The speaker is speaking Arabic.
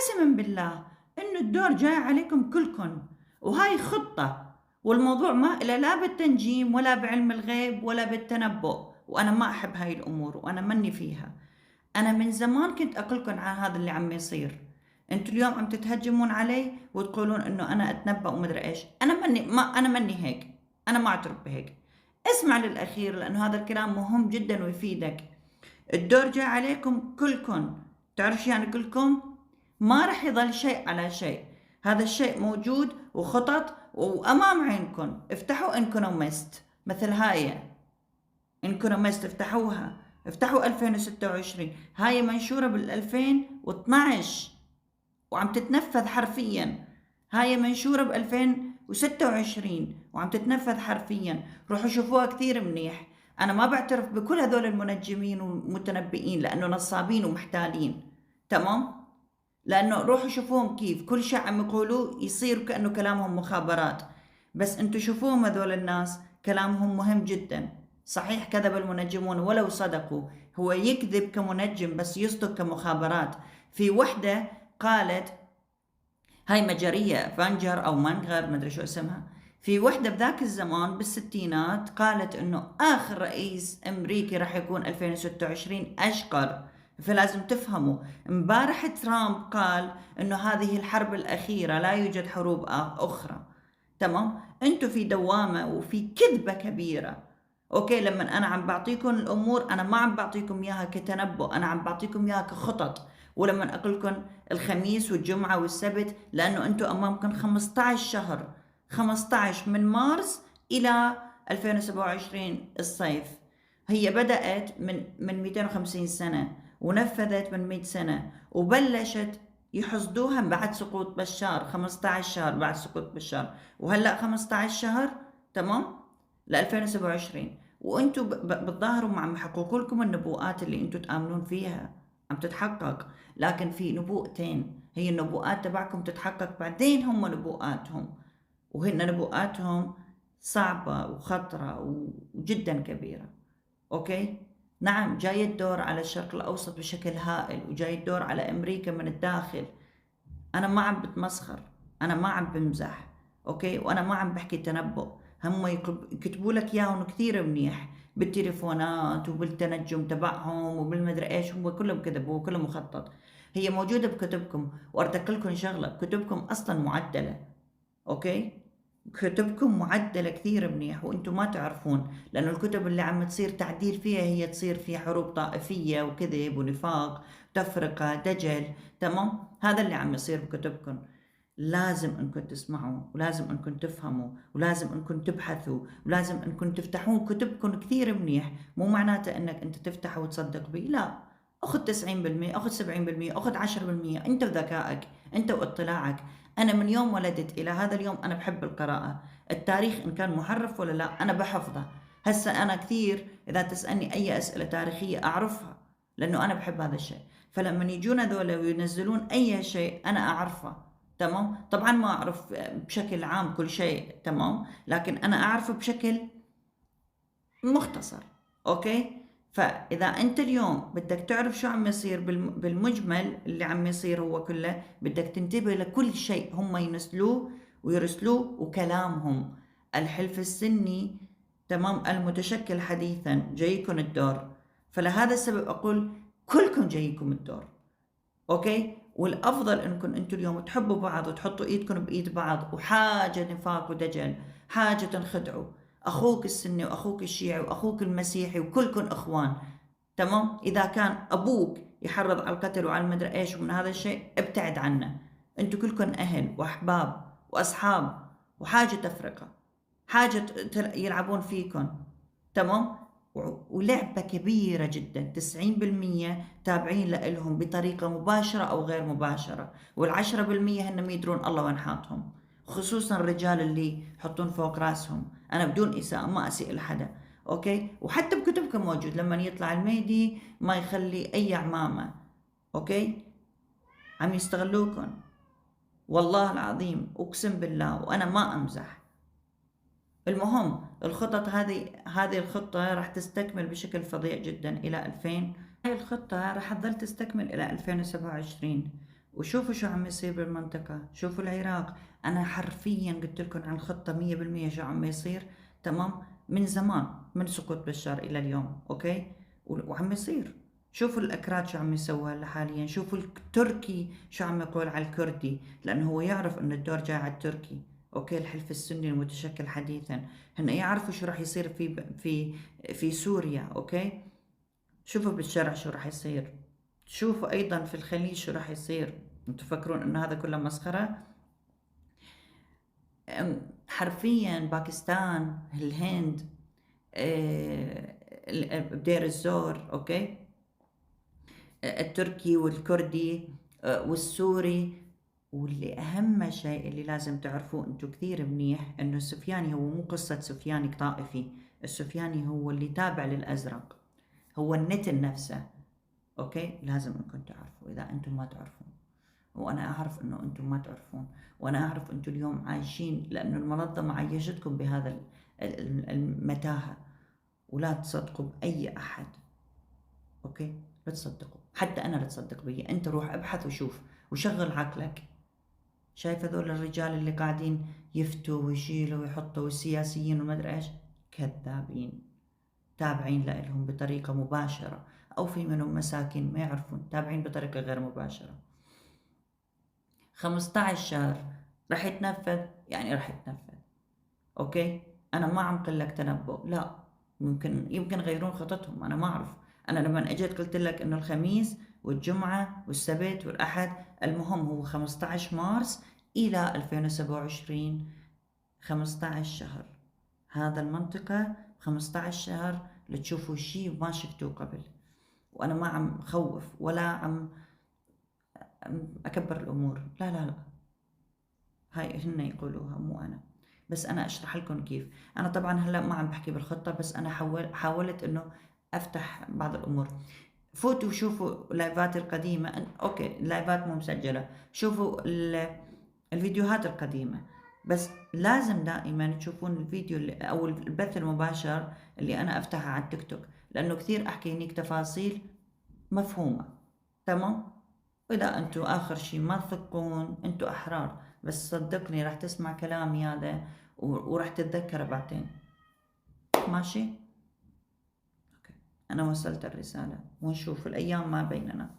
قسما بالله إنه الدور جاي عليكم كلكم، وهاي خطة، والموضوع ما إله لا بالتنجيم ولا بعلم الغيب ولا بالتنبؤ، وأنا ما أحب هاي الأمور وأنا مني فيها. أنا من زمان كنت أقولكم عن هذا اللي عم يصير. أنتوا اليوم عم تتهجمون علي وتقولون إنه أنا أتنبأ ومدري إيش. أنا مني هيك. أنا ما أعترف بهيك. اسمع للأخير لأنه هذا الكلام مهم جدا ويفيدك. الدور جاي عليكم كلكم. تعرف شو يعني كلكم؟ ما رح يضل شيء على شيء. هذا الشيء موجود وخطط وأمام عينكم. افتحوا انكونومست مثل هاي. انكونومست افتحوها. افتحوا 2026. هاي منشورة بال 2012 وعم تتنفذ حرفيا. هاي منشورة ب 2026 وعم تتنفذ حرفيا. روحوا شوفوها كثير منيح. أنا ما بعترف بكل هذول المنجمين والمتنبئين لأنه نصابين ومحتالين. تمام؟ لأنه روحوا شوفوهم كيف كل شيء عم يقولوه يصير كأنه كلامهم مخابرات. بس انتوا شوفوهم هذول الناس كلامهم مهم جدا. صحيح كذب المنجمون ولو صدقوا. هو يكذب كمنجم بس يصدق كمخابرات. في وحدة قالت، هاي مجرية فانجر أو منغر مدري شو اسمها. في وحدة بذاك الزمان بالستينات قالت إنه آخر رئيس أمريكي راح يكون 2026 أشقر. فلازم تفهموا. امبارح ترامب قال إنه هذه الحرب الأخيرة لا يوجد حروب أخرى. تمام؟ أنتوا في دوامة وفي كذبة كبيرة. اوكي، لما انا عم بعطيكم الامور انا ما عم بعطيكم اياها كتنبؤ، انا عم بعطيكم اياها كخطط. ولما اقول لكم الخميس والجمعه والسبت لانه انتم امامكم 15 شهر، 15 من مارس الى 2027 الصيف. هي بدأت من 250 سنة ونفذت من 100 سنة وبلشت يحصدوها بعد سقوط بشار. 15 شهر بعد سقوط بشار وهلأ 15 شهر. تمام؟ ل 2027. وانتم بتظاهروا عم يحققوا لكم النبوءات اللي انتم تآمنون فيها عم تتحقق. لكن في نبوءتين، هي النبوءات تبعكم تتحقق بعدين هم نبوءاتهم، وهن نبوءاتهم صعبة وخطرة وجدا كبيرة. اوكي؟ نعم، جاي الدور على الشرق الأوسط بشكل هائل وجاي الدور على أمريكا من الداخل. أنا ما عم بتمسخر، أنا ما عم بمزح. أوكي؟ وأنا ما عم بحكي تنبؤ. هم يكتبوا لك إياهم كثير منيح بالتليفونات وبالتنجم تبعهم وبالمدري إيش. هو كله كذب، هو كله مخطط. هي موجودة بكتبكم. وأرتك لكم شغلة، كتبكم أصلا معدلة. أوكي؟ كتبكم معدلة كثير منيح وانتم ما تعرفون. لأنه الكتب اللي عم تصير تعديل فيها هي تصير في حروب طائفية وكذب ونفاق تفرقة دجل. تمام؟ هذا اللي عم يصير بكتبكم. لازم انكم تسمعوا ولازم انكم تفهموا ولازم انكم تبحثوا ولازم انكم تفتحون كتبكم كثير منيح. مو معناته انك انت تفتح وتصدق بي، لا. اخذ 90%، اخذ 70%، اخذ 10%. انت وذكائك، انت واطلاعك. انا من يوم ولدت الى هذا اليوم انا بحب القراءة. التاريخ ان كان محرف ولا لا انا بحفظه. هسه انا كثير اذا تسألني اي اسئلة تاريخية اعرفها لانه انا بحب هذا الشيء. فلما يجون هذول وينزلون اي شيء انا اعرفه. تمام؟ طبعا ما اعرف بشكل عام كل شيء، تمام، لكن انا اعرفه بشكل مختصر. اوكي؟ فاذا انت اليوم بدك تعرف شو عم يصير بالمجمل اللي عم يصير هو كله، بدك تنتبه لكل شيء هم ينزلوه ويرسلوه وكلامهم. الحلف السني، تمام، المتشكل حديثا جايكم الدور. فلهذا السبب اقول كلكم جايكم الدور. اوكي؟ والافضل انكم انتم اليوم تحبوا بعض وتحطوا ايدكم بايد بعض. وحاجه نفاق ودجل، حاجه تنخدعوا. اخوك السني واخوك الشيعي واخوك المسيحي وكلكم اخوان. تمام؟ اذا كان ابوك يحرض على القتل وعلى المدري ايش ومن هذا الشيء ابتعد عنه. انتم كلكم اهل واحباب واصحاب. وحاجه تفرقه، حاجه يلعبون فيكم. تمام؟ ولعبة كبيرة جدا. 90% تابعين لإلهم بطريقة مباشرة أو غير مباشرة. وال10% هن يدرون الله وين حاطهم. خصوصا الرجال اللي يحطون فوق راسهم. أنا بدون إساءة ما أسيء لحدا. أوكي؟ وحتى بكتبكم موجود لما يطلع الميدي ما يخلي أي عمامة. أوكي؟ عم يستغلوكم. والله العظيم أقسم بالله وأنا ما أمزح. المهم الخطط هذه الخطة راح تستكمل بشكل فظيع جدا إلى 2000. هاي الخطة راح تظل تستكمل إلى 2027. وشوفوا شو عم يصير بالمنطقة، شوفوا العراق. أنا حرفيا قلت لكم عن الخطة 100% شو عم يصير، تمام، من زمان، من سقوط بشار إلى اليوم، أوكي، وعم يصير. شوفوا الأكراد شو عم يسووا هلا حاليا، شوفوا التركي شو عم يقول على الكردي، لأنه هو يعرف إنه الدور جاي على التركي، أوكي، الحلف السني المتشكل حديثا، هن يعرفوا شو راح يصير في سوريا، أوكي. شوفوا بالشرع شو راح يصير، شوفوا أيضا في الخليج شو راح يصير. انتوا تفكرون إن هذا كله مسخرة؟ حرفيا باكستان، الهند، بدير الزور، أوكي، التركي والكردي، والسوري. واللي أهم شيء اللي لازم تعرفوه أنتوا كثير منيح، إنه السفياني هو مو قصة سفياني طائفي، السفياني هو اللي تابع للأزرق، هو النتن نفسه، أوكي. لازم أنكم تعرفوا، إذا أنتم ما تعرفون، وأنا أعرف إنه أنتم ما تعرفون، وأنا أعرف أنتم اليوم عايشين لأنه المنظمة عيشتكم بهذا المتاهة. ولا تصدقوا بأي أحد، أوكي، لا تصدقوا، حتى أنا لا تصدق بي. أنت روح ابحث وشوف وشغل عقلك. شايف هذول الرجال اللي قاعدين يفتوا ويشيلوا ويحطوا، والسياسيين وما أدري إيش، كذابين، تابعين لهم بطريقة مباشرة، أو في منهم مساكين ما يعرفون تابعين بطريقة غير مباشرة. 15 شهر رح يتنفذ، يعني رح يتنفذ، أوكي. أنا ما عم قل لك تنبؤ، لا، يمكن يغيرون خطتهم، أنا ما أعرف. أنا لما أجيت قلت لك إنه الخميس والجمعة والسبت والأحد، المهم هو 15 مارس إلى 2027، 15 شهر. هذا المنطقة 15 شهر لتشوفوا شيء ما شفتوه قبل. وأنا ما عم خوف ولا عم أكبر الأمور، لا لا لا، هاي هن يقولوها مو أنا، بس أنا أشرح لكم كيف. أنا طبعا هلأ ما عم بحكي بالخطة، بس أنا حاولت إنه أفتح بعض الأمور. فوتوا شوفوا لايفات القديمة، أوكي، اللايفات مو مسجلة، شوفوا الفيديوهات القديمة، بس لازم دائما تشوفون الفيديو أو البث المباشر اللي أنا أفتحه على التيك توك، لأنه كثير أحكي هنيك تفاصيل مفهومة، تمام. وإذا أنتوا آخر شي ما تثقون أنتوا أحرار، بس صدقني راح تسمع كلامي هذا وراح تتذكر بعدين، ماشي؟ أوكي. أنا وصلت الرسالة، ونشوف الأيام ما بيننا.